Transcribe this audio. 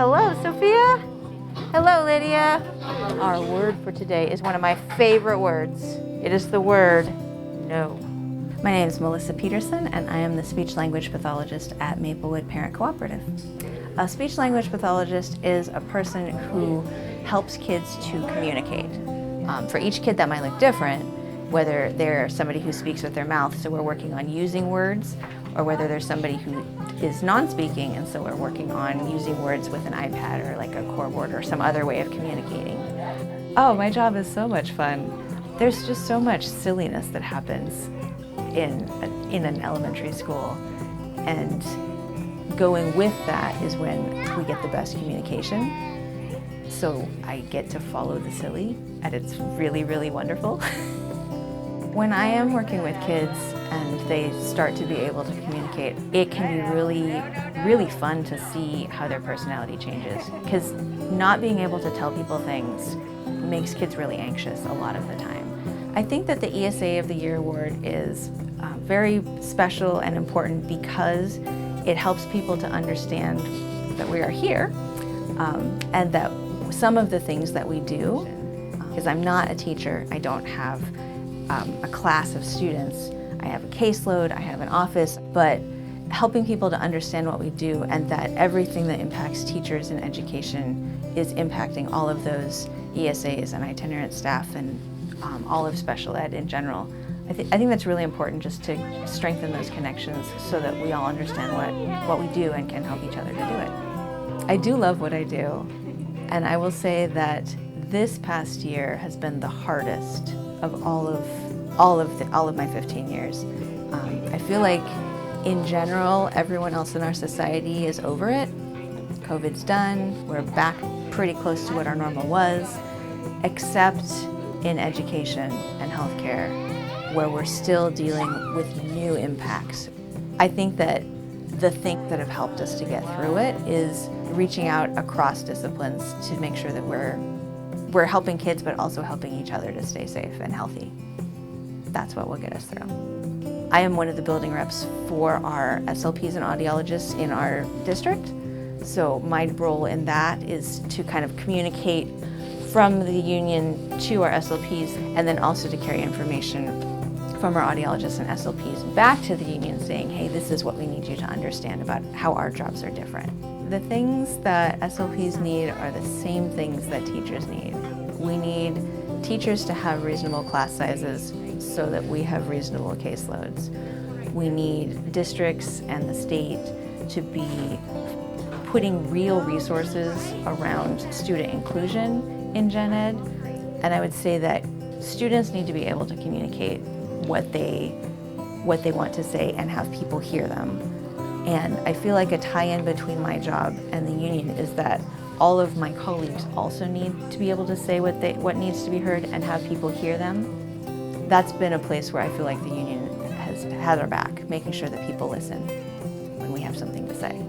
Hello, Sophia. Hello, Lydia. Our word for today is one of my favorite words. It is the word no. My name is Melissa Petersen, and I am the speech-language pathologist at Maplewood Parent Cooperative. A speech-language pathologist is a person who helps kids to communicate. For each kid that might look different, whether they're somebody who speaks with their mouth, so we're working on using words, or whether there's somebody who is non-speaking, and so we're working on using words with an iPad or like a core board or some other way of communicating. Oh, my job is so much fun. There's just so much silliness that happens in an elementary school, and going with that is when we get the best communication. So I get to follow the silly, and it's really, really wonderful. When I am working with kids and they start to be able to communicate, it can be really, really fun to see how their personality changes. Because not being able to tell people things makes kids really anxious a lot of the time. I think that the ESA of the Year award is very special and important because it helps people to understand that we are here and that some of the things that we do, because I'm not a teacher, I don't have a class of students, I have a caseload, I have an office, but helping people to understand what we do and that everything that impacts teachers in education is impacting all of those ESAs and itinerant staff and all of special ed in general. I think that's really important, just to strengthen those connections so that we all understand what we do and can help each other to do it. I do love what I do, and I will say that this past year has been the hardest of all of my 15 years. I feel like in general everyone else in our society is over it. COVID's done, we're back pretty close to what our normal was, except in education and healthcare, where we're still dealing with new impacts. I think that the things that have helped us to get through it is reaching out across disciplines to make sure that we're helping kids, but also helping each other to stay safe and healthy. That's what will get us through. I am one of the building reps for our SLPs and audiologists in our district. So my role in that is to kind of communicate from the union to our SLPs, and then also to carry information from our audiologists and SLPs back to the union saying, hey, this is what we need you to understand about how our jobs are different. The things that SLPs need are the same things that teachers need. We need teachers to have reasonable class sizes so that we have reasonable caseloads. We need districts and the state to be putting real resources around student inclusion in gen ed. And I would say that students need to be able to communicate what they want to say and have people hear them. And I feel like a tie-in between my job and the union is that all of my colleagues also need to be able to say what needs to be heard and have people hear them. That's been a place where I feel like the union has our back, making sure that people listen when we have something to say.